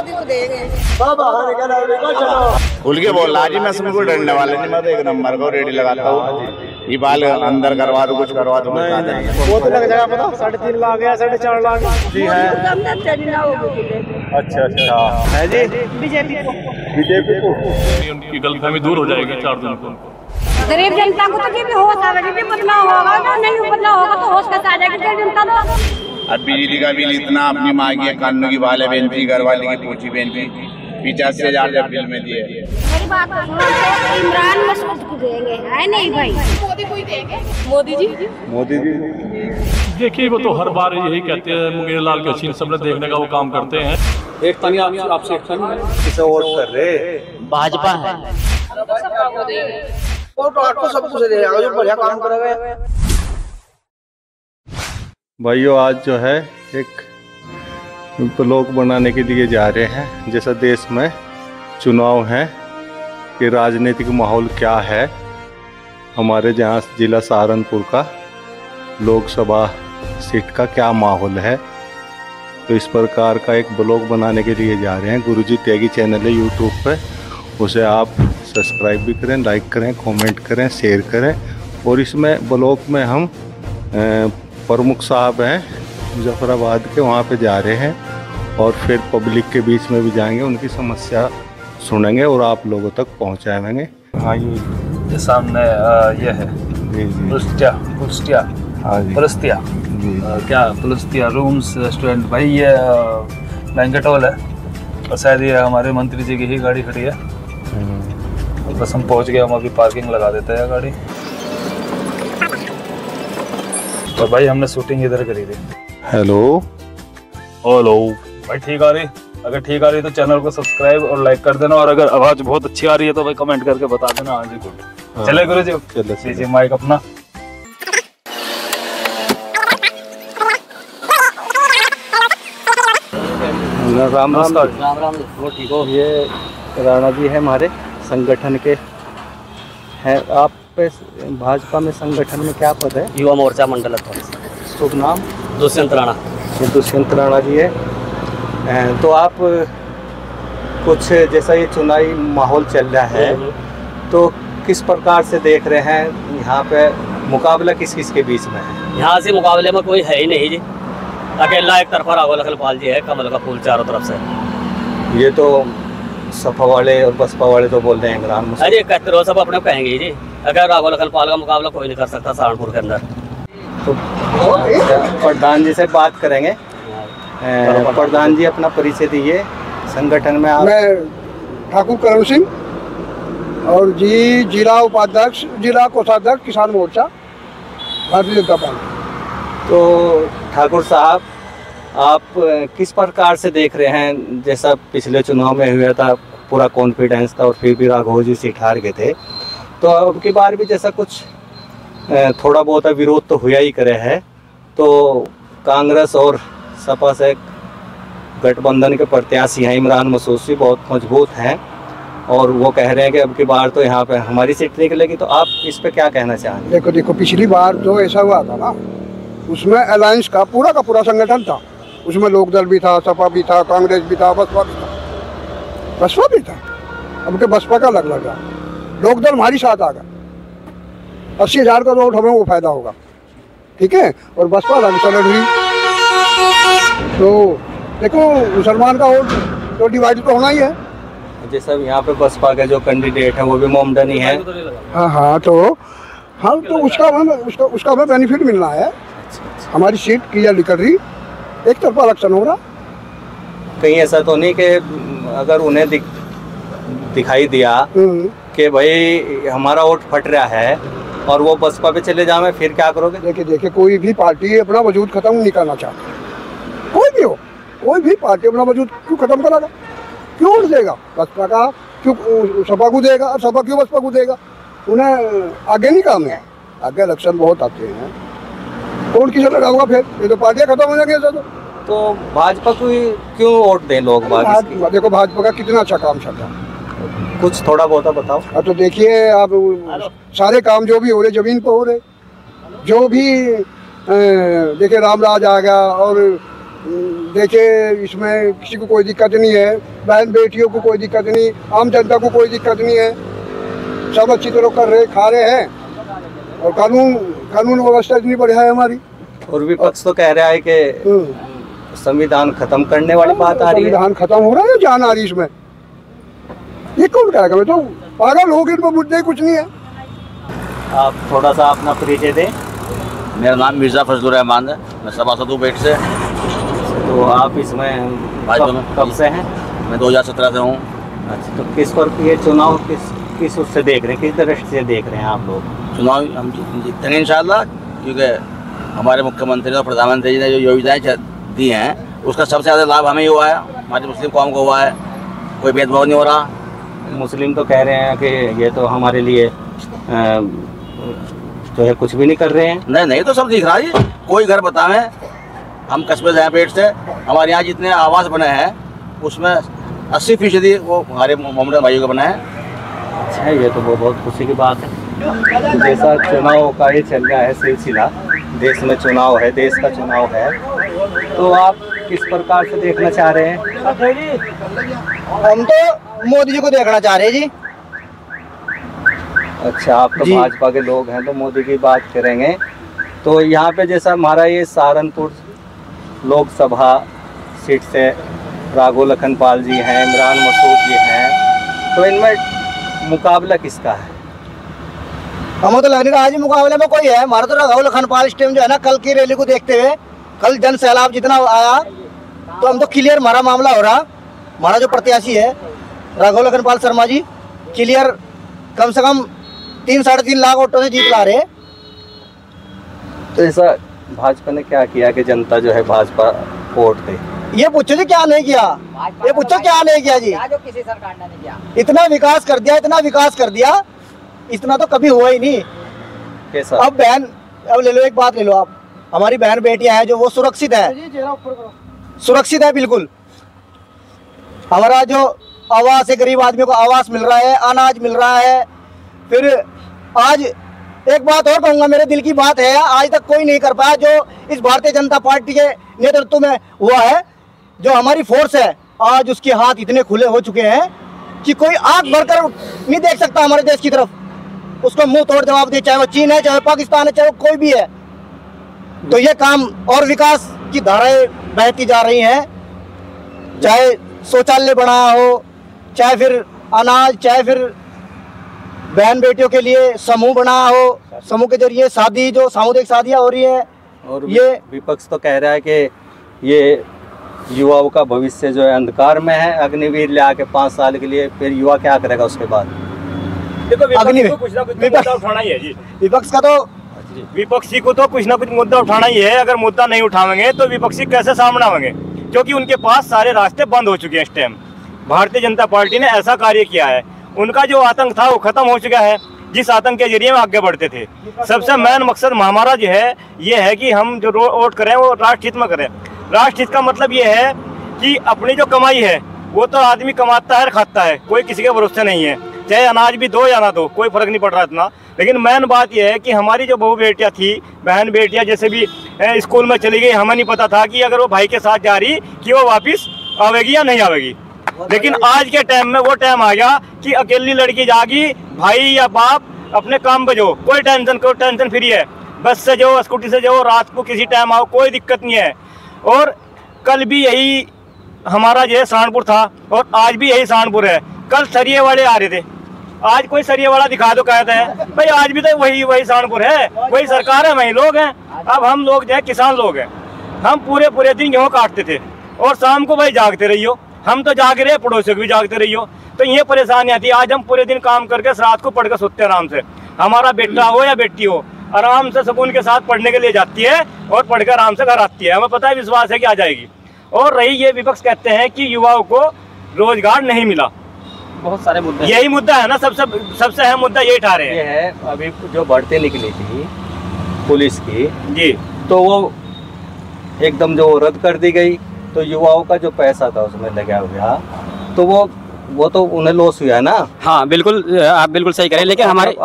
मोदी को देंगे। खुल के बोल रहा जी, मैं सबको डरने वाला नहीं, मैं तो एक नंबर को रेडी लगाता हूँ। ये बाल अंदर करवा दो, कुछ करवा दो, वो तो लग जाएगा पता, 3.5 लाख या 4.5 लाख जी है। अच्छा अच्छा है जी। बीजेपी को उनकी गलतफहमी दूर हो जाएगी 4 दिन को। गरीब जनता को तो ये भी होश आ गया, बदलाव होगा ना, नहीं बदलाव होगा तो होश कैसे आ जाएगी गरीब जनता तो। अब बिजली का बिल इतना अपनी माँ की कानून की बाले बेनती, घर वाले की पूछी बेनती, 85,000 जब बिल में दिए। मेरी बात तो सुनो, इमरान मसूद को देंगे, है नहीं भाई? मोदी को ही देंगे। मोदी जी देखिए, वो तो हर बार यही कहते हैं, मुंगेर लाल के हसीन सबने देखने का वो काम करते हैं। एक तनी आपसे किसे वोट कर रहे? भाजपा है। तो सब कुछ दे रहा है, जो बढ़िया काम करेगा। भाइयों, आज जो है एक ब्लॉग बनाने के लिए जा रहे हैं। जैसा देश में चुनाव है कि राजनीतिक माहौल क्या है, हमारे जहाँ जिला सहारनपुर का लोकसभा सीट का क्या माहौल है, तो इस प्रकार का एक ब्लॉग बनाने के लिए जा रहे हैं। गुरुजी त्यागी चैनल है यूट्यूब पे, उसे आप सब्सक्राइब भी करें, लाइक करें, कमेंट करें, शेयर करें। और इसमें ब्लॉग में हम प्रमुख साहब हैं मुजफ्फराबाद के, वहाँ पे जा रहे हैं और फिर पब्लिक के बीच में भी जाएंगे, उनकी समस्या सुनेंगे और आप लोगों तक पहुँचाएंगे। हाँ, ये सामने ये है पुलस्तिया क्या पुलस्तिया रूम्स रेस्टोरेंट भाई, ये बैंकेट हॉल है और शायद ये हमारे मंत्री जी की ही गाड़ी खड़ी है। बस हम पहुंच गए, हम अभी पार्किंग लगा देते हैं गाड़ी। और भाई हमने शूटिंग इधर करी थी। हेलो भाई, ठीक आ रही? अगर ठीक आ रही तो चैनल को सब्सक्राइब और लाइक कर देना, और अगर आवाज बहुत अच्छी आ रही है तो भाई कमेंट करके बता देना। हाँ जी, गुड। चले गुरु जी, चलिए माइक अपना। राम राम। वो ठीक हो? ये राणा जी है हमारे संगठन के हैं। आप पे भाजपा में संगठन में क्या पद है? युवा मोर्चा मंडल अध्यक्ष। शुभ नाम? दुष्यंत राणा। ये दुष्यंत राणा जी है। तो आप कुछ जैसा ये चुनावी माहौल चल रहा है, तो किस प्रकार से देख रहे हैं यहाँ पे मुकाबला किस किस के बीच में है? यहाँ से मुकाबले में कोई है ही नहीं जी, अकेला एक तरफा राघव लखनपाल जी है, कमल का फूल चारों तरफ से। ये तो सपा वाले और बसपा वाले तो बोल रहे हैं इमरान मसूद। अरे कहते रहो, सब अपने कहेंगे जी। अगर राघव लखनपाल का मुकाबला कोई नहीं कर सकता सहारनपुर के अंदर। तो प्रधान जी से बात करेंगे। प्रधान जी, अपना परिचय दीजिए संगठन में। आप? मैं ठाकुर करण सिंह और जी जिला उपाध्यक्ष, जिला कोषाध्यक्ष किसान मोर्चा भारतीय जनता पार्टी। तो ठाकुर साहब, आप किस प्रकार से देख रहे हैं, जैसा पिछले चुनाव में हुआ था पूरा कॉन्फिडेंस था और फिर भी राघव जी सीट हार गए थे, तो अब की बार भी जैसा कुछ थोड़ा बहुत विरोध तो हुआ ही करे है, तो कांग्रेस और सपा से गठबंधन के प्रत्याशी हैं इमरान मसूद जी, बहुत मजबूत हैं और वो कह रहे हैं कि अब की बार तो यहाँ पे हमारी सीट निकलेगी। तो आप इस पे क्या कहना चाहेंगे? देखो, पिछली बार जो ऐसा हुआ था ना, उसमें अलायंस का पूरा संगठन था। उसमें लोकदल भी था, सपा भी था, कांग्रेस भी था, बसपा भी था। अब के बसपा का लग रहा, लोकदल हमारी साथ आ गया। 80,000 का वोट हमें वो फायदा होगा, ठीक है। और बसपा लड़ रही, तो देखो मुसलमान का वोट तो डिवाइड तो होना ही है। जैसा यहाँ पे बसपा के जो कैंडिडेट है वो भी मोमडनी है। हाँ, तो उसका हमें बेनिफिट मिलना है। हमारी सीट क्लियर निकल रही, एक तरफा इलेक्शन हो रहा। कहीं ऐसा तो नहीं कि अगर उन्हें दिखाई दिया कि भाई हमारा वोट फट रहा है और वो बसपा पे चले जावे, फिर क्या करोगे? देखिए, कोई भी पार्टी अपना वजूद खत्म नहीं करना चाहती। कोई भी हो, कोई भी पार्टी अपना वजूद क्यों खत्म करेगा? क्यों वोट देगा बसपा का? क्यों सपा को देगा? सपा क्यों बसपा को देगा? उन्हें आगे नहीं काम है, आगे इलेक्शन बहुत आते हैं। कौन किसे लगाऊंगा फिर? ये तो पार्टियां खत्म हो जाएंगी। तो भाजपा को क्यों वोट दें लोग? देखो, भाजपा का कितना अच्छा काम चल रहा है, कुछ थोड़ा बहुत बताओ। अब तो देखिए, आप सारे काम जो भी हो रहे जमीन पर हो रहे, जो भी देखिए रामराज आ गया और देखिए इसमें किसी को कोई दिक्कत नहीं है, बहन बेटियों को कोई दिक्कत नहीं, आम जनता को कोई दिक्कत नहीं है, सब अच्छी तरह कर रहे खा रहे हैं और कानून व्यवस्था इतनी बढ़िया है हमारी। और विपक्ष तो कह रहा है कि संविधान खत्म करने वाली बात आ रही है। संविधान खत्म हो रहा है, जान आ रही इसमें, ये कौन कहेगा? मैं तो पागल हो गए, इनको मुद्दे कुछ नहीं है। आप थोड़ा सा अपना परिचय दें। मेरा नाम मिर्ज़ा फजलुर रहमान है, मैं सभासद हूँ बेट से। तो आप इसमें कब से हैं? मैं 2017 से हूँ। अच्छा, तो किस पर ये चुनाव किस उससे देख रहे हैं, किस दृष्टि से देख रहे हैं आप लोग? चुनाव हम जीतेंगे इंशाल्लाह, क्योंकि हमारे मुख्यमंत्री और प्रधानमंत्री जी ने जो योजनाएं दी हैं उसका सबसे ज़्यादा लाभ हमें ही हुआ है, हमारी मुस्लिम कौम को हुआ है, कोई भेदभाव नहीं हो रहा। मुस्लिम तो कह रहे हैं कि ये तो हमारे लिए जो है कुछ भी नहीं कर रहे हैं। नहीं तो सब दिख रहा है। कोई घर बताएं, हम कस्बे से हैं पेट से, हमारे यहाँ जितने आवास बने हैं उसमें 80% वो हमारे मोहम्मद भाइयों का बना है। अच्छा, ये तो बहुत खुशी की बात है। जैसा चुनाव का ये चल रहा है सिलसिला, देश में चुनाव है, देश का चुनाव है, तो आप किस प्रकार से देखना चाह रहे हैं? हम तो मोदी जी को देखना चाह रहे हैं जी। अच्छा, आप तो भाजपा के लोग हैं तो मोदी की बात करेंगे। तो यहाँ पे जैसा हमारा ये सहारनपुर लोकसभा सीट से राघव लखनपाल जी हैं, इमरान मसूद जी हैं, तो इनमें मुकाबला किसका है? हमें तो लग नहीं रहा जी मुकाबले में कोई है। हमारा तो राघव लखनपाल इस टाइम जो है ना, कल की रैली को देखते हुए, कल जन सैलाब जितना आया, तो हम तो क्लियर हमारा मामला हो रहा। हमारा जो प्रत्याशी है राघव लखनपाल शर्मा जी, क्लियर कम से कम 3-3.5 लाख वोटों से जीत ला रहे। तो ऐसा भाजपा ने क्या किया कि जनता जो है भाजपा वोट दे? ये पूछो जी क्या नहीं किया, ये पूछो क्या नहीं किया जी, जो किसी सरकार ने नहीं किया। इतना विकास कर दिया, इतना विकास कर दिया, इतना तो कभी हुआ ही नहीं। कैसा? अब ले लो, एक बात ले लो आप, हमारी बहन बेटियां हैं जो वो सुरक्षित है, सुरक्षित है बिल्कुल। हमारा जो आवास है, गरीब आदमी को आवास मिल रहा है, अनाज मिल रहा है। फिर आज एक बात और कहूँगा, मेरे दिल की बात है, आज तक कोई नहीं कर पाया जो इस भारतीय जनता पार्टी के नेतृत्व में हुआ है। जो हमारी फोर्स है, आज उसके हाथ इतने खुले हो चुके हैं कि कोई आंख भरकर नहीं देख सकता हमारे देश की तरफ, उसको मुंह तोड़ जवाब दे, चाहे वो चीन है, चाहे पाकिस्तान है, चाहे वो कोई भी है। तो ये काम और विकास की धाराएं बहती जा रही हैं, चाहे शौचालय बना हो, चाहे फिर अनाज, चाहे फिर बहन बेटियों के लिए समूह बना हो, समूह के जरिए शादी, जो सामुदायिक शादियाँ हो रही है। और ये विपक्ष तो कह रहा है कि ये युवाओं का भविष्य जो है अंधकार में है, अग्निवीर ले आके 5 साल के लिए, फिर युवा क्या करेगा उसके बाद? देखो विपक्ष को कुछ ना कुछ मुद्दा उठाना ही है जी। विपक्ष का तो विपक्षी को तो कुछ ना कुछ मुद्दा उठाना ही है। अगर मुद्दा नहीं उठाएंगे तो विपक्षी कैसे सामने आएंगे, क्योंकि उनके पास सारे रास्ते बंद हो चुके हैं इस टाइम। भारतीय जनता पार्टी ने ऐसा कार्य किया है, उनका जो आतंक था वो खत्म हो चुका है, जिस आतंक के जरिए में आगे बढ़ते थे। सबसे मेन मकसद हमारा जो है ये है कि हम जो वोट करें वो राष्ट्र हित में करें। राष्ट्र हित का मतलब ये है कि अपनी जो कमाई है वो तो आदमी कमाता है, खाता है, कोई किसी के भरोसे नहीं है, चाहे अनाज भी दो या ना दो, कोई फर्क नहीं पड़ रहा इतना। लेकिन मेन बात यह है कि हमारी जो बहू बेटियाँ थी, बहन बेटियाँ जैसे भी स्कूल में चली गई, हमें नहीं पता था कि अगर वो भाई के साथ जा रही कि वो वापस आवेगी या नहीं आवेगी। लेकिन आज के टाइम में वो टाइम आ गया कि अकेली लड़की जागी, भाई या बाप अपने काम पे जो, कोई टेंशन फ्री है, बस से जो, स्कूटी से जो, रात को किसी टाइम आओ, कोई दिक्कत नहीं है। और कल भी यही हमारा जो है सहारनपुर था और आज भी यही सहारनपुर है। कल सरिये वाले आ रहे थे, आज कोई सरिये वाला दिखा दो कहते हैं, भाई आज भी तो वही सहारनपुर है, वही सरकार है, वही लोग हैं। अब हम लोग जो है किसान लोग हैं, हम पूरे दिन गेहूँ काटते थे और शाम को भाई जागते रहियो, हम तो जाग रहे, पड़ोसियों को भी जागते रहियो। तो ये परेशानी आती है। आज हम पूरे दिन काम करके रात को पढ़ कर सोते आराम से, हमारा बेटा हो या बेटी हो, आराम से सुकून के साथ पढ़ने के लिए जाती है और पढ़कर आराम से घर आती है। हमें पता है, विश्वास है कि आ जाएगी। और रही ये विपक्ष कहते हैं कि युवाओं को रोजगार नहीं मिला, बहुत सारे मुद्दे, यही मुद्दा है ना, सबसे अहम मुद्दा यही उठा रहे हैं। ये है अभी जो भर्ती निकली थी पुलिस की जी, तो वो एकदम जो रद्द कर दी गई, तो युवाओं का जो पैसा था उसमें लगा हुआ, तो वो तो उन्हें लॉस हुआ है ना। हाँ बिल्कुल, आप बिल्कुल सही करें। लेकिन हमारे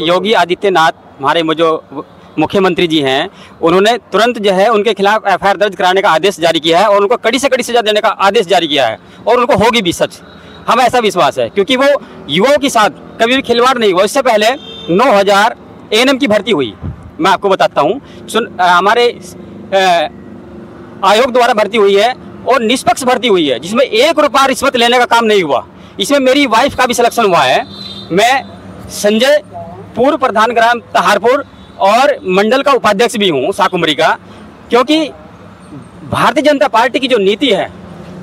योगी आदित्यनाथ, हमारे जो मुख्यमंत्री जी हैं, उन्होंने तुरंत जो है उनके खिलाफ एफआईआर दर्ज कराने का आदेश जारी किया है और उनको कड़ी से कड़ी सजा देने का आदेश जारी किया है और उनको होगी भी सच, हमें ऐसा विश्वास है, क्योंकि वो युवाओं के साथ कभी भी खिलवाड़ नहीं हुआ। इससे पहले 9000 एएनएम की भर्ती हुई, मैं आपको बताता हूँ, हमारे आयोग द्वारा भर्ती हुई है और निष्पक्ष भर्ती हुई है, जिसमें 1 रुपया रिश्वत लेने का काम नहीं हुआ। इसमें मेरी वाइफ का भी सिलेक्शन हुआ है। मैं संजय, पूर्व प्रधान ग्राम तहारपुर और मंडल का उपाध्यक्ष भी हूँ शाकुमरी का, क्योंकि भारतीय जनता पार्टी की जो नीति है,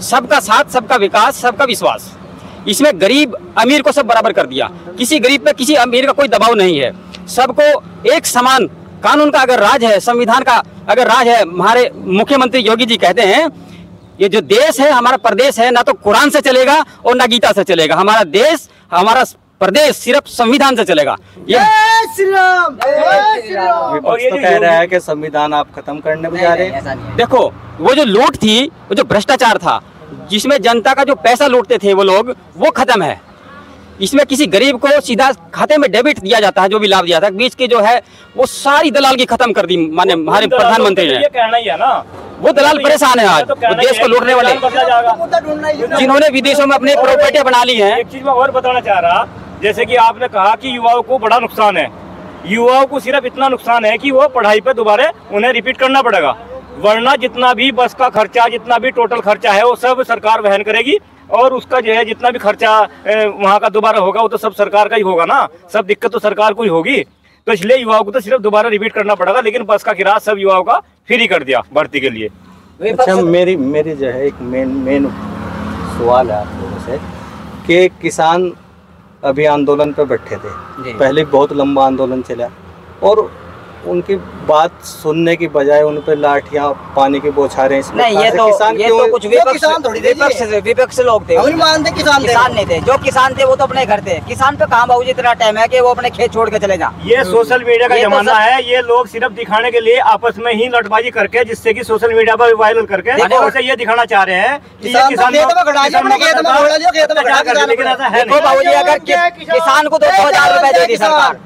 सबका साथ, सबका विकास, सबका विश्वास, इसमें गरीब अमीर को सब बराबर कर दिया। किसी गरीब पे किसी अमीर का कोई दबाव नहीं है, सबको एक समान, कानून का अगर राज है, संविधान का अगर राज है, हमारे मुख्यमंत्री योगी जी कहते हैं ये जो देश है, हमारा प्रदेश है, ना तो कुरान से चलेगा और ना गीता से चलेगा। हमारा देश, हमारा प्रदेश सिर्फ संविधान से चलेगा। ये विपक्ष तो कह रहा है कि संविधान आप खत्म करने में जा रहे हैं। देखो, वो जो लूट थी, वो जो भ्रष्टाचार था, जिसमें जनता का जो पैसा लूटते थे वो लोग, वो खत्म है। इसमें किसी गरीब को सीधा खाते में डेबिट दिया जाता है, जो भी लाभ दिया था, बीच के जो है वो सारी दलाल की खत्म कर दी माने हमारे प्रधानमंत्री ने। ये कहना ही है ना, वो दलाल परेशान है आज, वो देश को लूटने वाले, जिन्होंने विदेशों में अपने प्रॉपर्टियां बना ली हैं। एक चीज मैं और बताना चाह रहा, जैसे कि आपने कहा कि युवाओं को बड़ा नुकसान है, युवाओं को सिर्फ इतना नुकसान है कि वो पढ़ाई पे दोबारा उन्हें रिपीट करना पड़ेगा, वरना जितना भी बस का खर्चा, जितना भी टोटल खर्चा है वो सब सरकार वहन करेगी और उसका जो है जितना भी खर्चा वहाँ का दोबारा होगा वो तो सब सरकार का ही होगा ना, सब दिक्कत तो सरकार को ही होगी। तो इसलिए युवाओं को तो सिर्फ दोबारा रिपीट करना पड़ेगा, लेकिन बस का किराया सब युवाओं का फ्री कर दिया भर्ती के लिए। अच्छा, मेरी जो है एक मेन सवाल है आप लोगों से कि किसान अभी आंदोलन पे बैठे थे, पहले बहुत लंबा आंदोलन चला और उनकी बात सुनने की बजाय उन पर लाठियां, पानी के बौछारें, नहीं, ये तो कुछ विपक्ष लोग थे, किसान नहीं थे। जो किसान थे वो तो अपने घर थे, किसान पे कहाँ बाबूजी इतना टाइम है कि वो अपने खेत छोड़ के चले जाए। ये सोशल मीडिया का जमाना है, ये लोग सिर्फ दिखाने के लिए आपस में ही लटबाजी करके, जिससे कि सोशल मीडिया पर वायरल करके ये दिखाना चाह रहे हैं कि ये किसान, लेकिन ऐसा है नहीं। बाबूजी, अगर किसान को 2,000 रुपए दे दी सरकार,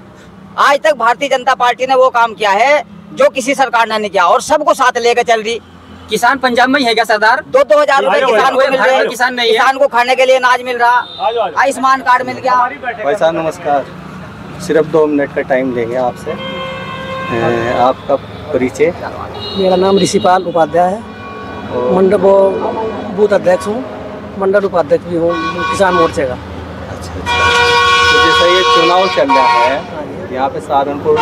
आज तक भारतीय जनता पार्टी ने वो काम किया है जो किसी सरकार ने नहीं किया और सबको साथ लेकर चल रही। किसान पंजाब में ही है क्या सरदार? 2,000 रुपए किसान को मिल रहे, किसान नहीं है, किसान को खाने के लिए अनाज मिल रहा, आयुष्मान कार्ड मिल गया। भाई साहब नमस्कार, सिर्फ 2 मिनट का टाइम लेंगे आपसे। आपका परिचय? मेरा नाम ऋषिपाल उपाध्याय है, मंडल बूथ अध्यक्ष हूँ, मंडल उपाध्यक्ष भी हूँ किसान मोर्चे का। अच्छा, तो जैसा ये चुनाव चल रहा है यहाँ पे सहारनपुर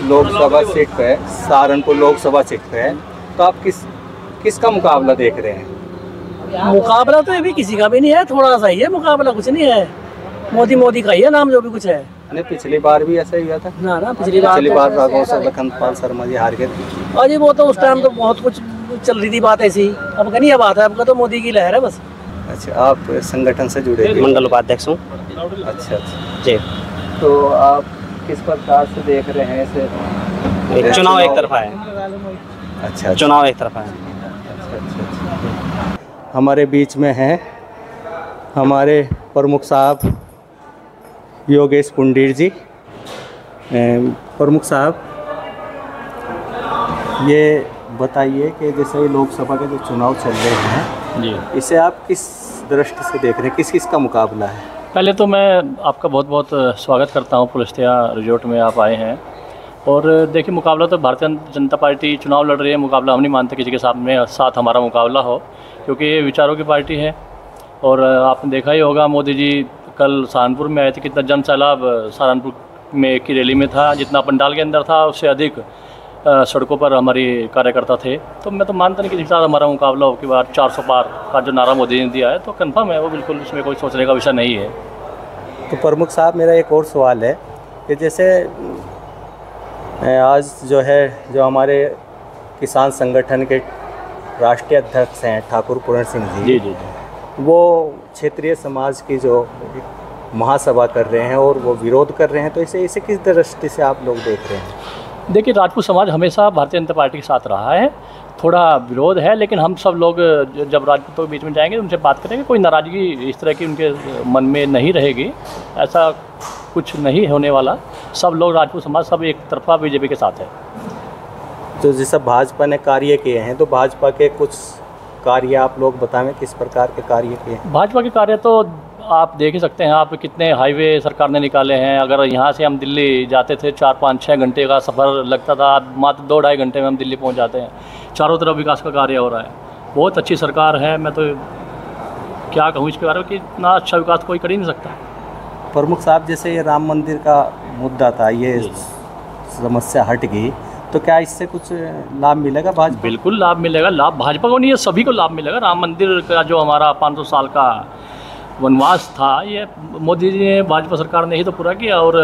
लोकसभा सीट पे है, तो आप किसका मुकाबला देख रहे हैं? मुकाबला तो अभी किसी का भी नहीं है, थोड़ा सा ही है मुकाबला, कुछ नहीं है। मोदी का ही है नाम, जो भी कुछ है। नहीं, पिछली बार भी ऐसा ही हुआ था ना, पिछली बार राघव लखनपाल शर्मा जी हार गए थे। अरे वो तो उस टाइम तो बहुत कुछ चल रही थी बात ऐसी, अब का नहीं बात है, अब का तो मोदी की लहर है बस। अच्छा, आप संगठन से जुड़े? मंडल उपाध्यक्ष हूँ। अच्छा जी। तो आप किस प्रकार से देख रहे हैं इसे? चुनाव एक तरफा है। अच्छा, चुनाव एक तरफा है। अच्छा। हमारे बीच में हैं हमारे प्रमुख साहब योगेश पुंडीर जी। प्रमुख साहब, ये बताइए कि जैसे लोकसभा के जो चुनाव चल रहे हैं जी, इसे आप किस दृष्टि से देख रहे हैं, किस का मुकाबला है? पहले तो मैं आपका बहुत बहुत स्वागत करता हूं, पुलस्त्या रिजोर्ट में आप आए हैं। और देखिए, मुकाबला तो भारतीय जनता पार्टी चुनाव लड़ रही है, मुकाबला हम नहीं मानते किसी के साथ हमारा मुकाबला हो, क्योंकि ये विचारों की पार्टी है। और आपने देखा ही होगा, मोदी जी कल सहारनपुर में आए थे, कितना जन सैलाब सहारनपुर में की रैली में था, जितना पंडाल के अंदर था उससे अधिक सड़कों पर हमारी कार्यकर्ता थे। तो मैं तो मानता नहीं कि जिसके साथ हमारा मुकाबला हो कि बार 400 पार का जो नारा मोदी ने दिया है तो कंफर्म है वो, बिल्कुल इसमें कोई सोचने का विषय नहीं है। तो प्रमुख साहब, मेरा एक और सवाल है कि जैसे आज जो हमारे किसान संगठन के राष्ट्रीय अध्यक्ष हैं ठाकुर पूर्ण सिंह जी, जी, वो क्षेत्रीय समाज की जो महासभा कर रहे हैं और वो विरोध कर रहे हैं, तो इसे किस दृष्टि से आप लोग देख रहे हैं? देखिए, राजपूत समाज हमेशा भारतीय जनता पार्टी के साथ रहा है, थोड़ा विरोध है, लेकिन हम सब लोग जब राजपूतों के बीच में जाएंगे उनसे बात करेंगे, कोई नाराज़गी इस तरह की उनके मन में नहीं रहेगी, ऐसा कुछ नहीं होने वाला। सब लोग राजपूत समाज सब एक तरफा बीजेपी के साथ है। तो जैसा भाजपा ने कार्य किए हैं, तो भाजपा के कुछ कार्य आप लोग बताएं, किस प्रकार के कार्य किए हैं? भाजपा के कार्य तो आप देख ही सकते हैं, आप कितने हाईवे सरकार ने निकाले हैं। अगर यहाँ से हम दिल्ली जाते थे 4-5-6 घंटे का सफ़र लगता था, मात्र 2-2.5 घंटे में हम दिल्ली पहुँच जाते हैं। चारों तरफ विकास का कार्य हो रहा है, बहुत अच्छी सरकार है। मैं तो क्या कहूँ इसके बारे में कि इतना अच्छा विकास कोई कर ही नहीं सकता। प्रमुख साहब, जैसे ये राम मंदिर का मुद्दा था, ये समस्या हट गई, तो क्या इससे कुछ लाभ मिलेगा भाजपा? बिल्कुल लाभ मिलेगा। लाभ भाजपा को नहीं है, सभी को लाभ मिलेगा। राम मंदिर का जो हमारा 500 साल का वनवास था, ये मोदी जी ने, भाजपा सरकार ने ही तो पूरा किया। और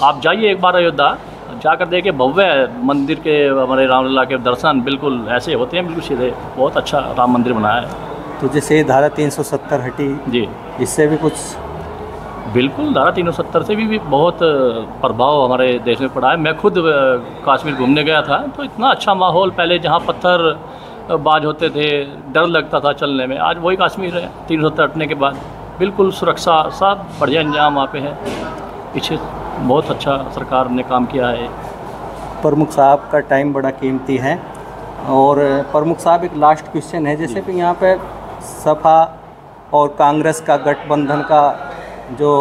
आप जाइए एक बार अयोध्या, जाकर देखिए भव्य मंदिर के हमारे रामलला के दर्शन बिल्कुल ऐसे होते हैं, बिल्कुल सीधे। बहुत अच्छा राम मंदिर बनाया है। तो जैसे धारा 370 हटी जी, इससे भी कुछ बिल्कुल धारा 370 से भी बहुत प्रभाव हमारे देश में पड़ा है। मैं खुद कश्मीर घूमने गया था, तो इतना अच्छा माहौल, पहले जहाँ पत्थर बाज होते थे, डर लगता था चलने में, आज वही कश्मीर है। 370 हटने के बाद बिल्कुल सुरक्षा, सब बढ़िया इंतजाम वहाँ पे है। पीछे बहुत अच्छा सरकार ने काम किया है। प्रमुख साहब का टाइम बड़ा कीमती है। और प्रमुख साहब, एक लास्ट क्वेश्चन है, जैसे कि यहाँ पे सपा और कांग्रेस का गठबंधन का जो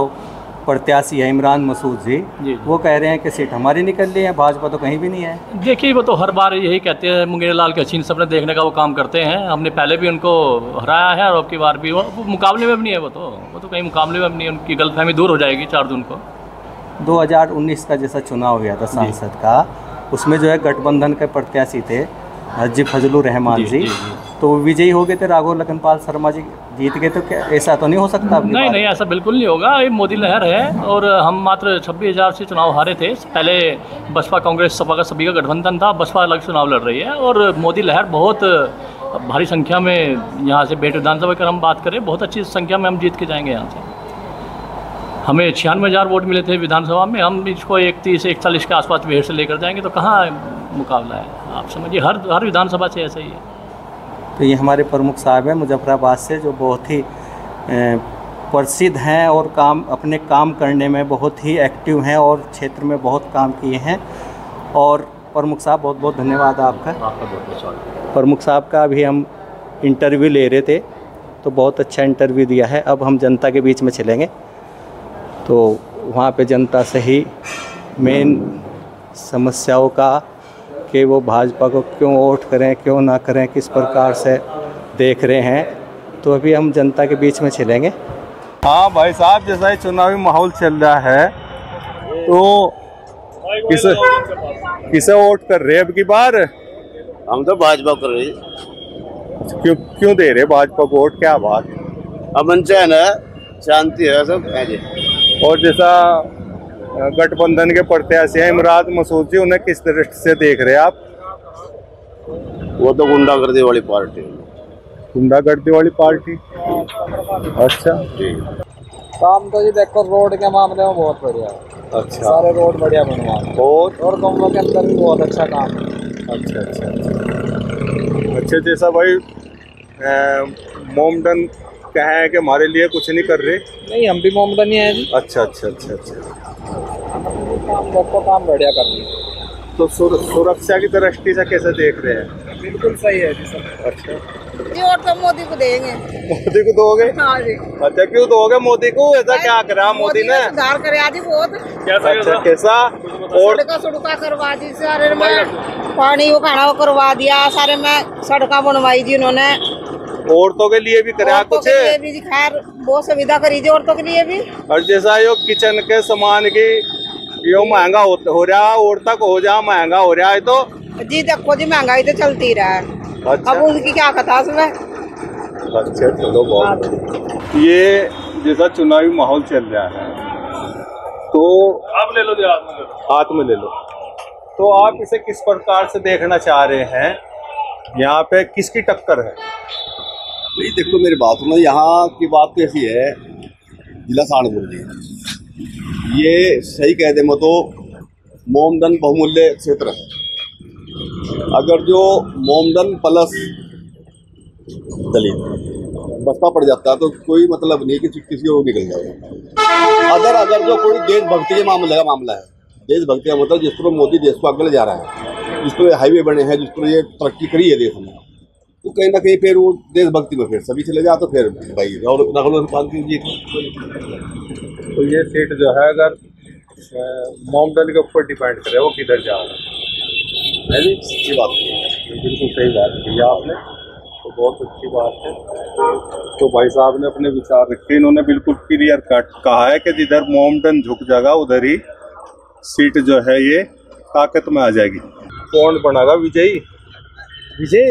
प्रत्याशी है इमरान मसूद जी, वो कह रहे हैं कि सीट हमारी निकल ली है, भाजपा तो कहीं भी नहीं है। देखिए, वो तो हर बार यही कहते हैं, मुंगेर लाल के हसीन सपने देखने का वो काम करते हैं। हमने पहले भी उनको हराया है और अब की बार भी। वो मुकाबले में भी नहीं है, वो तो कहीं मुकाबले में भी नहीं है। उनकी गलतफहमी दूर हो जाएगी 4 जून को। 2019 का जैसा चुनाव हुआ था सांसद का, उसमें जो है गठबंधन के प्रत्याशी थे हाजी फजलुर रहमान जी, तो विजयी हो गए थे। राघव लखनपाल शर्मा जी जीत गए, तो क्या ऐसा तो नहीं हो सकता? नहीं, ऐसा बिल्कुल नहीं होगा। ये मोदी लहर है और हम मात्र 26,000 से चुनाव हारे थे। पहले बसपा कांग्रेस सपा का सभी का गठबंधन था, बसपा अलग चुनाव लड़ रही है। और मोदी लहर बहुत भारी संख्या में यहाँ से बेट विधानसभा की हम बात करें, बहुत अच्छी संख्या में हम जीत के जाएंगे यहाँ से। हमें 96,000 वोट मिले थे विधानसभा में, हम इसको 31-41 के आसपास भीड़ से लेकर जाएंगे, तो कहाँ मुकाबला है? आप समझिए, हर विधानसभा से ऐसा ही है। तो ये हमारे प्रमुख साहब हैं मुजफ्फराबाद से, जो बहुत ही प्रसिद्ध हैं और अपने काम करने में बहुत ही एक्टिव हैं और क्षेत्र में बहुत काम किए हैं। और प्रमुख साहब, बहुत बहुत धन्यवाद आपका। प्रमुख साहब का अभी हम इंटरव्यू ले रहे थे, तो बहुत अच्छा इंटरव्यू दिया है। अब हम जनता के बीच में चलेंगे, तो वहाँ पे जनता से ही मेन समस्याओं का, कि वो भाजपा को क्यों वोट करें, क्यों ना करें, किस प्रकार से देख रहे हैं, तो अभी हम जनता के बीच में चलेंगे। हाँ भाई साहब, जैसा ही चुनावी माहौल चल रहा है, तो किसे वोट कर रहे हैं अब की बार? हम तो भाजपा कर रहे हैं। क्यों दे रहे भाजपा को वोट? क्या बात? अमन चैन है, शांति है, सब है। और जैसा गठबंधन के प्रत्याशी हैं इमरान मसूद जी, उन्हें किस दृष्टि से देख रहे हैं आप? वो तो गुंडागर्दी वाली पार्टी। गुंडागर्दी वाली पार्टी? अच्छा जी। काम तो जी देखो, रोड के मामले में बहुत बढ़िया है। अच्छा, सारे रोड बढ़िया बनवा और गाँव के अंदर भी बहुत अच्छा काम है। अच्छा, जैसा भाई मोमडन कहे हैं कि हमारे लिए कुछ नहीं कर रहे। नहीं, हम भी मोमडन ही हैं जी। अच्छा। काम बढ़िया कर रही है। तो सुरक्षा की दृष्टि से कैसे देख रहे हैं? बिल्कुल सही है जी सर। अच्छा जी, और तो मोदी को देंगे। मोदी को दोगे? हाँ जी। अच्छा, क्यों दोगे मोदी को? ऐसा क्या करा मोदी ने? सुधार करे आज बहुत। अच्छा, कैसा? और सड़का करवा दी सारे में, पानी वो खाना वो करवा दिया, सारे में सड़का बनवाई जी उन्होंने। औरतों के लिए भी करा कुछ? भी खैर बहुत सुविधा करी थी औरतों के लिए भी। और जैसा यो किचन के सामान की यो महंगा हो रहा, औरतों को हो जा महंगा हो रहा है, तो जी देखो जी, महंगाई तो चलती रहा है। अच्छा। अब उनकी क्या कथा उसमें। अच्छा, चलो बहुत। ये जैसा चुनावी माहौल चल रहा है, तो आप ले लो, हाथ में ले लो, तो आप इसे किस प्रकार से देखना चाह रहे हैं? यहाँ पे किसकी टक्कर है? नहीं देखो, मेरी बात सुनो, यहाँ की बात तो ऐसी है, जिला सहारनपुर जी ये सही कह दे, तो मोमडन बहुमूल्य क्षेत्र है। अगर जो मोमडन प्लस दलित बसपा पड़ जाता है, तो कोई मतलब नहीं कि किसी को निकल जाएगा। अगर जो कोई देशभक्ति के मामला है, देशभक्ति का मतलब जिस तरह मोदी देश को आगे ले जा रहा है, जिस तरह हाईवे बने हैं, जिस तरह ये तरक्की करी है देश में, तो कहीं ना कहीं फिर वो देशभक्ति में फिर सभी चले जाए, तो फिर भाई राघव पाल जीत। तो ये सीट जो है अगर मोमडन के ऊपर डिपेंड करे वो किधर जा रहा है जी, अच्छी बात बिल्कुल सही बात की आपने, तो बहुत अच्छी बात है। तो भाई साहब ने अपने विचार रखे, इन्होंने बिल्कुल क्लियर कट कहा है कि जिधर मोमडन झुक जाएगा उधर ही सीट जो है ये ताकत में आ जाएगी। कौन बनेगा विजयी? विजय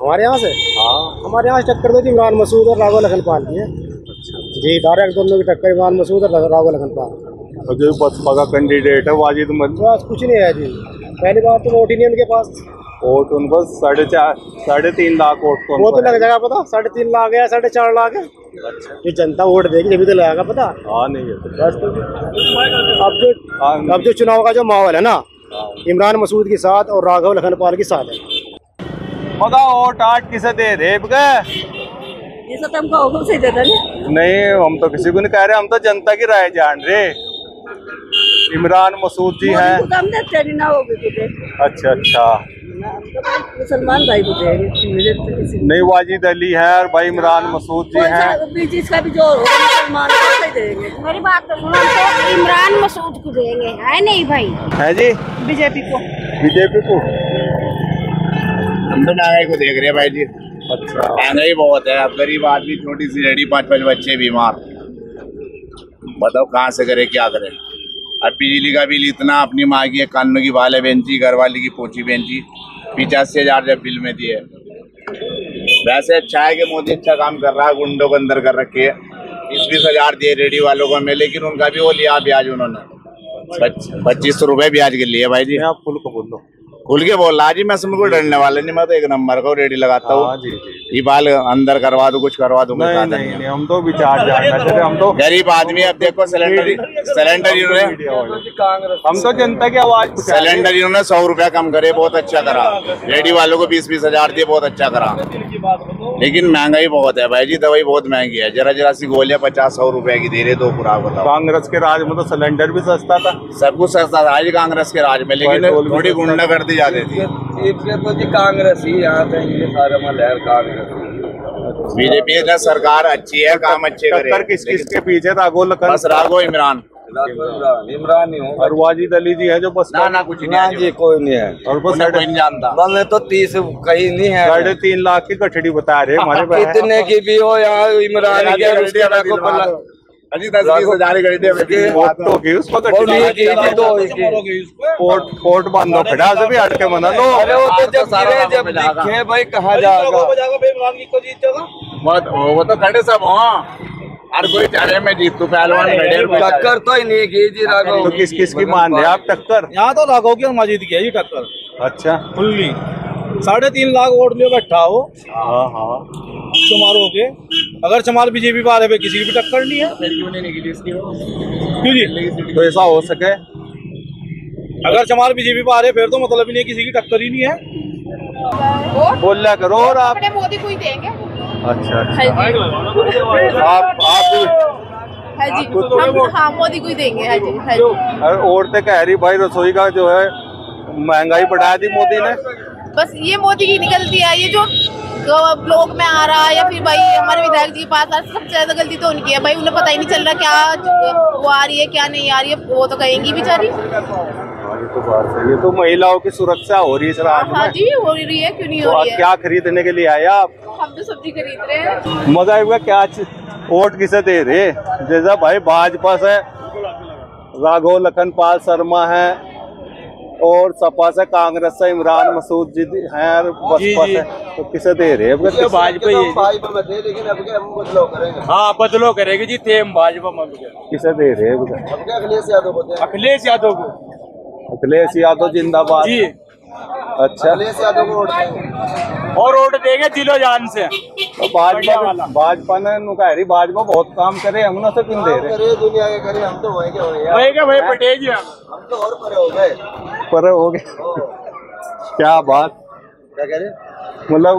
हमारे यहाँ से? हाँ, हमारे यहाँ से टक्कर तो इमरान मसूद और राघव लखनपाल की है। जी, डायरेक्ट दोनों की टक्कर इमरान मसूद और राघव लखनपाल। और जो बसपा का कैंडिडेट है वाजिद मलिक, बस कुछ नहीं है जी, पहली बात तो वोट ही नहीं उनके पास। वोट उन बस 3.5 लाख वोट तो वो तो लग जाएगा पता, 3.5 लाख है, 4.5 लाख है। ये जनता वोट देगी जब तो लगेगा पता। हाँ नहीं है बस तो अब जो चुनाव का जो माहौल है ना, इमरान मसूद के साथ और राघव लखनपाल के साथ है। मगा वोट आठ किसे दे दे ये सब हमको से देता नहीं, हम तो किसी को नहीं कह रहे, हम तो जनता की राय जान रहे। इमरान मसूद जी हैं। अच्छा अच्छा, मुसलमान भाई को देंगे, नहीं वाजिद अली है और भाई इमरान मसूद जी हैं। इसका भी जोर होगा, मुसलमान को देंगे। मेरी बात तो सुनो, तो इमरान मसूद को देंगे, है नहीं भाई? है जी, बीजेपी को। बीजेपी को हम तो महंगाई को देख रहे हैं भाई जी। अच्छा, महंगाई बहुत है, अब गरीब आदमी छोटी सी रेडी, 5-5 बच्चे बीमार, बताओ कहाँ से करे क्या करे। अब बिजली का बिल इतना अपनी माँ की कानों की बाले बेंची, घरवाली की पोछी बेंची, 85,000 जब बिल में दिए। वैसे अच्छा है कि मोदी अच्छा काम कर रहा है, गुंडों को अंदर कर रखे है, 20-20 दिए रेडी वालों को में, लेकिन उनका भी वो लिया ब्याज उन्होंने 2500 रुपए ब्याज के लिए। भाई जी आप खुल को बोल लो, खुल के बोल रहा जी, मैं समझ को डरने वाला नहीं, मैं तो एक नंबर का रेडी लगाता हूँ। ये बाल अंदर करवा दो, कुछ करवा दो, नहीं, हम तो विचार जानना चाहते, हम तो गरीब आदमी। अब देखो सिलेंडर इन्होंने, हम तो जनता की आवाज, सिलेंडर इन्होंने 100 रुपया कम करे, बहुत अच्छा करा। रेडी वालों को 20-20 हजार दिए, बहुत अच्छा करा। लेकिन महंगाई बहुत है भाई जी, दवाई बहुत महंगी है, जरा सी गोलियां 50-100 रुपए की दे रहे, 2 खुराक बताओ। कांग्रेस के राज में तो सिलेंडर भी सस्ता था, सब कुछ सस्ता था जी कांग्रेस के राज में, लेकिन थोड़ी गुंडा करती जाती थी। तो जी कांग्रेस ही यहाँ पे सारे लहर कांग्रेस, बीजेपी ने सरकार अच्छी है, काम अच्छे करे। किसके पीछे? राघव लखन, बस राघव इमरान ही हो, और वाजिद अली जी है जो बस ना कुछ नहीं जी, कोई नहीं है, और बस कोई नहीं जानता। मैं तो 30 कहीं नहीं है, 3.5 लाख की गठड़ी बता रहे हमारे पास। कितने की भी हो यहाँ इमरान के अजी 10-20 हजार पोर्ट बांधो खड़ा से भी हट के मना लो। अरे वो तो जब दिखे भाई कहाँ जाएगा, वो तो खड़े सब हो, हर कोई चाहे मैं जीतू, पहलवान टक्कर तो ही नहीं की जी राघव। तो किस की मान रहे आप टक्कर? यहाँ तो राघव की और मजीद की है जी टक्कर। अच्छा, फुल्ली 3.5 लाख वोट में बैठा हो। हाँ समारोह के, अगर चमार बीजेपी पे आ रहे किसी की भी टक्कर नहीं है, क्यों जी? तो ऐसा हो सके, अगर चमार बीजेपी पे आ रहे फिर तो मतलब ही नहीं, किसी की टक्कर ही नहीं है। बोल लिया करो। और आप मोदी को ही देंगे। अच्छा, आप हाँ जी, हम हाँ मोदी को ही देंगे। हाँ जी, औरतें कह रही भाई रसोई का जो है महंगाई बढ़ा दी मोदी ने। बस ये मोदी की निकलती है, ये जो ब्लॉक में आ रहा है या फिर भाई हमारे विधायक जी के पास आ, सबसे ज्यादा गलती तो उनकी है भाई, उन्हें पता ही नहीं चल रहा क्या वो आ रही है क्या नहीं आ रही है, वो तो कहेंगी बेचारी। ये तो बात सही है। तो महिलाओं की सुरक्षा हो रही है इस राज्य में? हाँ जी हो रही है, क्यों नहीं हो रही है। क्या खरीदने के लिए आए आप? हम तो सब्जी खरीद रहे हैं। मजा आएगा क्या? वोट किसे दे रहे? जैसा भाई भाजपा से राघव लखनपाल शर्मा है, और सपा से कांग्रेस से इमरान मसूद जी हैं, और बसपा से तो किसे दे रहे हैं? भाजपा में थे, लेकिन अब हम बदलाव करेंगे। हाँ बदलाव करेंगे जी, थे भाजपा में। किसे दे रहे हैं? अखिलेश यादव को। अखिलेश यादव को। अखिलेश यादव जिंदाबाद जी। अच्छा, अखिलेश यादव को वोट देंगे, और वोट देंगे दिलो जान से। तो भाजपा ने नुकायरी भाजपा बहुत काम करे, हम ना से क्यों दे रहे? दुनिया के करे, हम तो वही भाई पटेल जी, हम तो और परे हो गए। पर हो गए क्या बात? क्या कह रहे? मतलब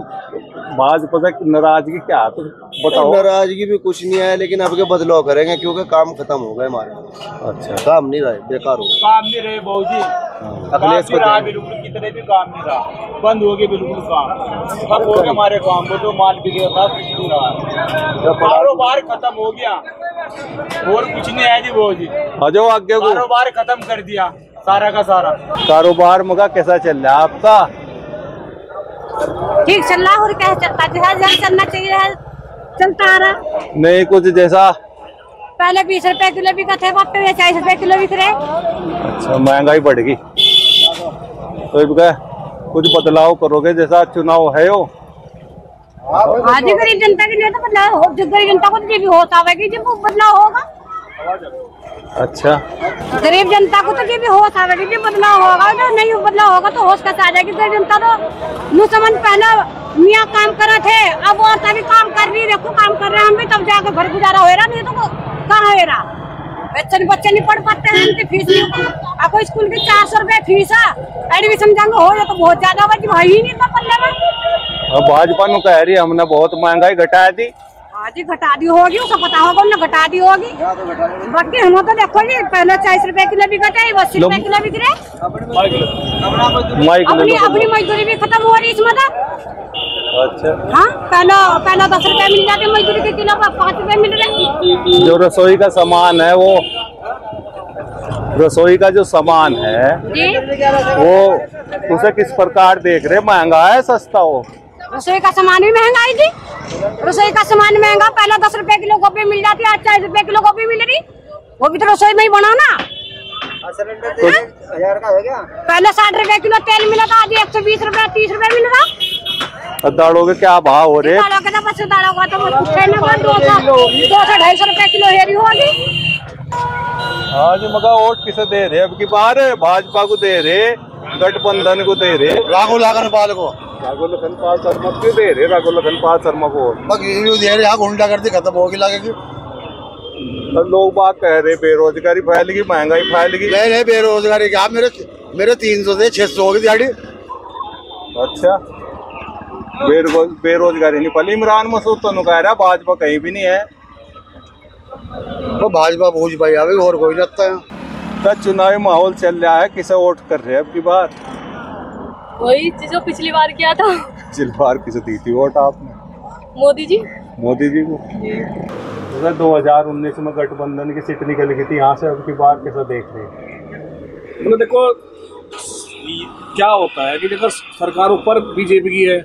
भाजपा से नाराजगी क्या? तो बताओ। नाराजगी भी कुछ नहीं है, लेकिन अब के बदलाव करेंगे क्योंकि काम खत्म हो गए हमारे। अच्छा, काम नहीं रहे, बेकार हो गए, काम नहीं रहे बहू जी। अखिलेश को जितने भी काम नहीं रहा, बंद हो गए बिल्कुल काम। सब हो गए हमारे काम, वो जो माल बिके था कारोबार खत्म हो गया और कुछ नहीं है जी। वो जी जो आगे कारोबार खत्म कर दिया सारा का सारा। कारोबार मगा कैसा चल रहा है आपका? ठीक चल रहा है और क्या चलता है, जैसा चलना चाहिए है चलता आ रहा। नहीं कुछ जैसा पहले 20 रुपए किलो बिका थे, 40 रुपए किलो बिक रहे। अच्छा महंगाई बढ़ गई तो कुछ बदलाव करोगे? जैसा चुनाव है वो हाँ जी, गरीब जनता के लिए तो बदलाव हो, गरीब जनता को तो ये भी होता है जब वो बदलाव होगा। अच्छा गरीब जनता को तो ये भी होश आ कि बदलाव होगा, जो नहीं बदलाव होगा तो होश कैसे आ जाएगी। गरीब जनता तो मुसलमान पहले मियाँ काम करा थे, अब और तभी काम कर रही, देखो काम कर रहे हैं हम भी, तब जाकर घर गुजारा हो रहा, नहीं तो कहाँ हो रहा। बच्चे नहीं पढ़ पाते हैं, उनकी फीस नहीं, आपको स्कूल की 400 रुपए फीस है, एडमिशन जाएंगे हो जाए तो बहुत ज्यादा भाई ही नहीं था पल्ले में। भाजपा नु कह रही है हमने बहुत महंगाई घटा दी। हाँ जी घटा दी होगी, उसको पता होगा उन्हें घटा दी होगी। बाकी हम तो देखो जी पहले 40 रुपए किलो बिका था, 80 रुपए किलो बिक रहे। अपनी मजदूरी भी खत्म हो रही इसमें तो। अच्छा हाँ पहला 10 रुपए मिल जाते मजदूरी के किलो, 5 रुपए मिल रहे। जो रसोई का सामान है वो रसोई का जो सामान है वो उसे किस प्रकार देख रहे? महंगा है सस्ता हो? रसोई का सामान भी महंगा है जी, रसोई का सामान महंगा। पहले 10 रुपए किलो गोभी मिल जाती है, आज 40 रुपए किलो गोभी मिल रही। वो भी तो रसोई में ही बना ना। पहले 60 रुपए किलो तेल मिला था, आज 120 रुपए 30 रुपए मिल रहा। दालों के क्या भाव हो रहे? दालों के तो बस दालों का तो 200-250 रुपए किलो हेरी होगी। आज मगा वोट किसे दे रहे? अब की बार भाजपा को दे रहे, गठबंधन को दे रहे, राघव लखनपाल को। राघव लखनपाल शर्मा क्यों दे रहे? राघव लखनपाल शर्मा को दे रहे, गुंडागर्दी खत्म होगी लगेगी। लोग बात कह रहे बेरोजगारी फैलेगी, महंगाई फैलेगी। नहीं बेरोजगारी क्या, मेरे 300 से 600 होगी दिहाड़ी। अच्छा बेरोजगारी नहीं फैली। इमरान मसूद तो कह रहा भाजपा कहीं भी नहीं है। तो भाजपा भूज भाई आवे और कोई लगता है। तो चुनावी माहौल चल रहा है, किसे वोट कर रहे हैं अब की बार? वही जो पिछली बार किया था। पिछली बार किसे दी थी वोट आपने? मोदी जी। मोदी जी को। 2019 में गठबंधन की सीट निकल गई थी, यहाँ से अब की बार कैसा देख रहे हैं? मतलब देखो क्या होता है कि अगर सरकार ऊपर बीजेपी की है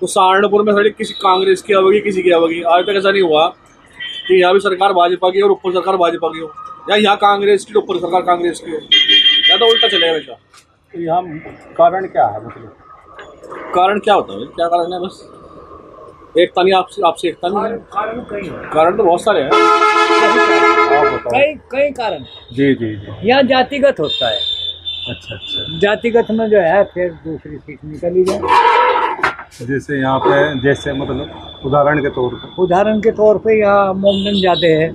तो सहारनपुर में सारी किसी कांग्रेस की आवेगी, किसी की आवेगी। आज तक ऐसा नहीं हुआ कि यहाँ भी सरकार भाजपा की और ऊपर सरकार भाजपा की हो, या यहाँ कांग्रेस की ऊपर सरकार कांग्रेस की हो, या तो उल्टा चलेगा हमेशा। तो यहाँ कारण क्या है? मतलब कारण क्या होता है? क्या कारण है? बस एकता नहीं, आपसे एकता नहीं है। कारण तो बहुत सारे हैं, कई कारण। जी जी यहाँ जातिगत होता है। अच्छा जातिगत में जो है फिर दूसरी सीट निकली जाए। जैसे यहाँ पे जैसे मतलब उदाहरण के तौर पे यहाँ मोमडन ज़्यादा है।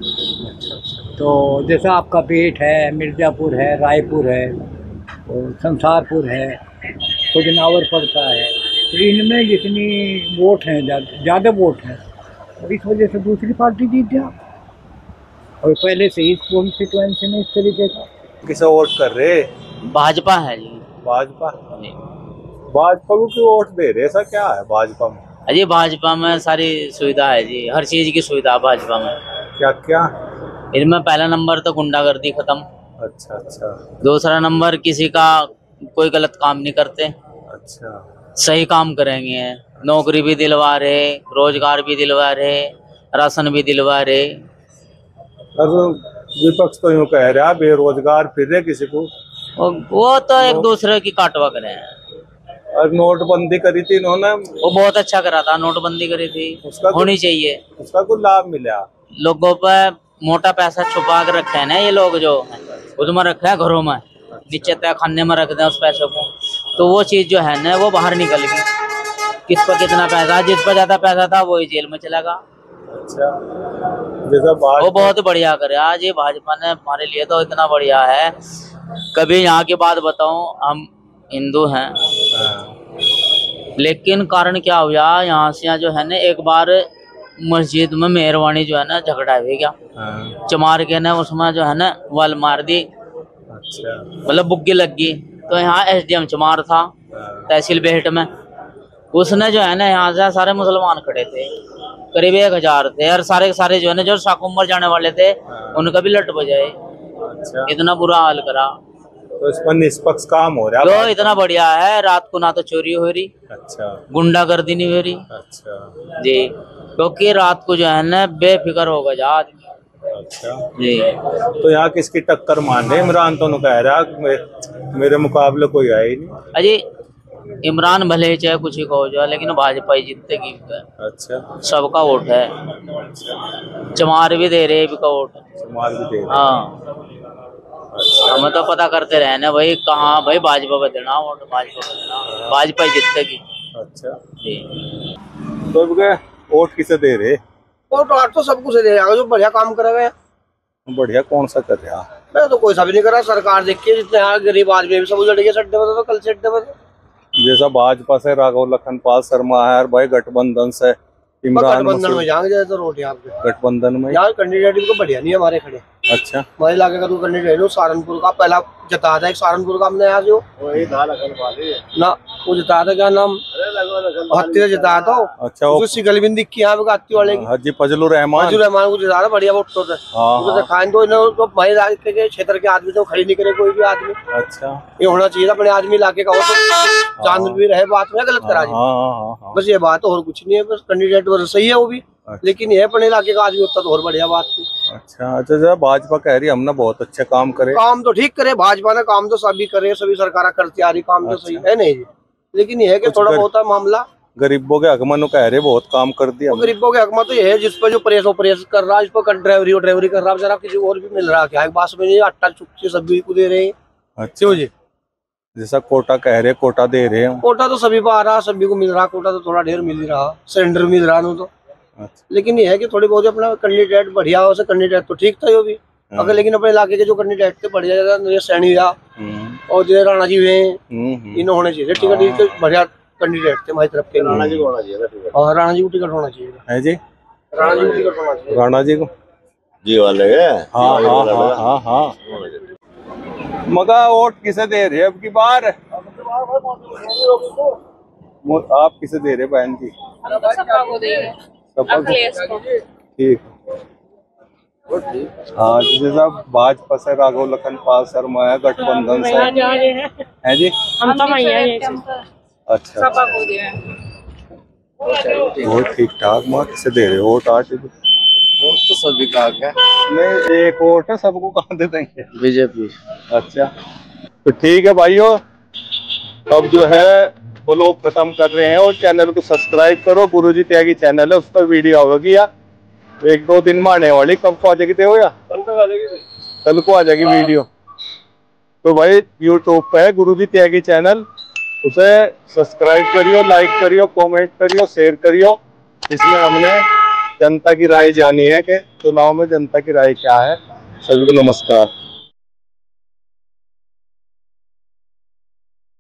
तो जैसा आपका पेट है, मिर्ज़ापुर है, रायपुर है, और संसारपुर है, खुजनावर पड़ता है। तो इनमें जितनी वोट हैं ज़्यादा वोट हैं, और इस वजह से दूसरी पार्टी जीत जा। और पहले से ही कॉन्स्टिट्यूएंसी में इस तरीके का। किसे वोट कर रहे? भाजपा है जी। भाजपा को क्यों वोट दे रहे? ऐसा क्या है भाजपा में? अजी भाजपा में सारी सुविधा है जी, हर चीज की सुविधा भाजपा में। क्या क्या? इनमें पहला नंबर तो गुंडागर्दी खत्म। अच्छा दूसरा नंबर किसी का कोई गलत काम नहीं करते। अच्छा सही काम करेंगे, नौकरी भी दिलवा रहे, रोजगार भी दिलवा रहे, राशन भी दिलवा रहे। विपक्ष तो यूँ कह रहा बेरोजगार फिर रहे किसी को, वो तो एक दूसरे की काटवा करे हैं। और नोटबंदी करी थी इन्होंने, वो बहुत अच्छा करा था, नोटबंदी करी थी, होनी चाहिए। उसका कुछ लाभ मिला? लोगों पर मोटा पैसा छुपा के रखे हैं ना ये लोग, जो उसमें रखे हैं घरों में, नीचे तय खाने में रख दें उस पैसे को, तो वो चीज जो है ना वो बाहर निकल गई। किस पर कितना पैसा, जिस पर ज्यादा पैसा था वही जेल में चला गया। अच्छा जैसा वो बहुत बढ़िया करे आज ये भाजपा ने हमारे लिए, तो इतना बढ़िया है। कभी यहाँ की बात बताऊं, हम हिंदू हैं, लेकिन कारण क्या हुआ यहाँ से जो है ना, एक बार मस्जिद में मेहरबानी जो है ना झगड़ा हो गया, चमार के ने उसमें जो है ना वाल मार दी। अच्छा मतलब बुग्गी लग गई, तो यहाँ SDM चमार था तहसील बेहट में, उसने जो है ना यहाँ से सारे मुसलमान खड़े थे, करीब 1000 थे, और सारे के सारे जो है ना जो शाकुम्बर जाने वाले थे उनका भी लट बजाए। अच्छा। इतना बुरा हाल करा। तो इस पर निष्पक्ष काम हो रहा है? तो इतना बढ़िया है, रात को ना तो चोरी हो रही, अच्छा, गुंडागर्दी नहीं हो रही, अच्छा जी, क्योंकि रात को जो है ना बेफिक्र होगा जा आदमी। अच्छा जी। तो यहाँ किसकी टक्कर मान रहे? इमरान तो कह रहा मेरे मुकाबले कोई आया ही नहीं। अजी इमरान भले ही चाहे कुछ ही कहो जो, लेकिन भाजपा ही जीतेगी। अच्छा, सबका वोट है, चमार भी दे रहे का वोट, चमार भी दे रहे। हाँ, हमें तो पता करते रहे ना भाई, कहाँ भाई भाजपा को देना वोट, भाजपा ही जीतेगी। अच्छा जी। तो वोट किसे दे रहे? वोट तो सब कुछ दे रहा है जो बढ़िया काम करेगा। बढ़िया कौन सा कर रहा? मैं तो कोई सा भी नहीं कर रहा। सरकार देखिए जितने यहाँ गरीब आदमी भी सब उजड़ गए सड्डे में, तो कल से अड्डे में। जैसा भाजपा से राघव लखनपाल शर्मा है और भाई गठबंधन से इमरान गठबंधन में जाएंगे तो रोड यहाँ पे गठबंधन में यार कैंडिडेट भी को बढ़िया नहीं है हमारे खड़े। अच्छा, हमारे इलाके का तो कैंडिडेट हो सहारनपुर का, पहला जताया था एक सहारनपुर का हमने यहाँ जो ना वो जताया था, क्या नाम हत्ती से जताया था। अच्छा, वो सिकल भी दिखी यहाँ पे हत्ती वाले की, हाजी फजलुर रहमान को जताया था, बढ़िया वोट थे। खान तो हमारे इलाके के क्षेत्र के आदमी तो खड़ी नहीं करे कोई भी आदमी। अच्छा, ये होना चाहिए था अपने आदमी इलाके का हो तो चांद भी रहे, बात में गलत करा दी। बस ये बात और कुछ नहीं है, बस कैंडिडेट सही है वो भी, लेकिन ये अपने इलाके का आदमी होता तो और बढ़िया बात थी। अच्छा अच्छा, भाजपा कह रही हमने बहुत अच्छे काम करे। काम तो ठीक करे भाजपा ने, काम तो सभी करे, सभी सरकार करती आ रही, काम तो सही है नहीं, लेकिन ये है कि थोड़ा बहुत मामला गरीबों के हक में कह रहे बहुत काम कर दिया। गरीबों के हक में तो ये है जिस पर जो प्रेस कर रहा है, इस पर ड्राइवरी कर रहा है बेचारा, किसी और भी मिल रहा है क्या? बात में नहीं, आटा चुपची सभी को दे रहे हैं। अच्छा जी, जैसा कोटा कह रहे कोटा दे रहे हैं, कोटा तो सभी पर आ रहा, सभी को मिल रहा, कोटा तो थोड़ा ढेर मिल ही रहा, सिलेंडर मिल रहा तो। अच्छा। लेकिन ये है कि थोड़ी बहुत अपना कैंडिडेट बढ़िया हो, कैंडिडेट तो ठीक था यो भी, अगर लेकिन अपने इलाके के जो कैंडिडेट थे बढ़िया, सैनी या और जो राणा जी हुए इन होने चाहिए टिकट, बढ़िया कैंडिडेट थे हमारी तरफ के। राणा जी को होना चाहिए, और राणा जी को टिकट होना चाहिए है जी, राणा जी को टिकट होना चाहिए, राणा जी को जी वाले। हाँ हाँ हाँ हाँ, मगर वोट किसे दे रहे अब की बार? आप किसे दे रहे बहन जी? ठीक। हाँ, जैसा भाजपा से राघव लखनपाल शर्मा है, गठबंधन से है जी, हम तो अच्छा, वोट ठीक ठाक। माँ किसे दे रहे वोट? आज वोट तो सभी का है, नहीं एक वोट है, सबको कहाँ दे देंगे? बीजेपी। अच्छा, तो ठीक है भाइयों, अब जो है वो लोग खत्म कर रहे हैं, और चैनल को सब्सक्राइब करो। गुरुजी त्यागी चैनल है, उस पर वीडियो होगी या 1-2 दिन में आने वाली। कब को आ जाएगी? हो या कल को आ जाएगी वीडियो। तो भाई यूट्यूब पे है गुरुजी त्यागी चैनल, उसे सब्सक्राइब करियो, लाइक करियो, कमेंट करियो, शेयर करियो। इसमें हमने जनता की राय जानी है कि चुनाव में जनता की राय क्या है। सभी को नमस्कार।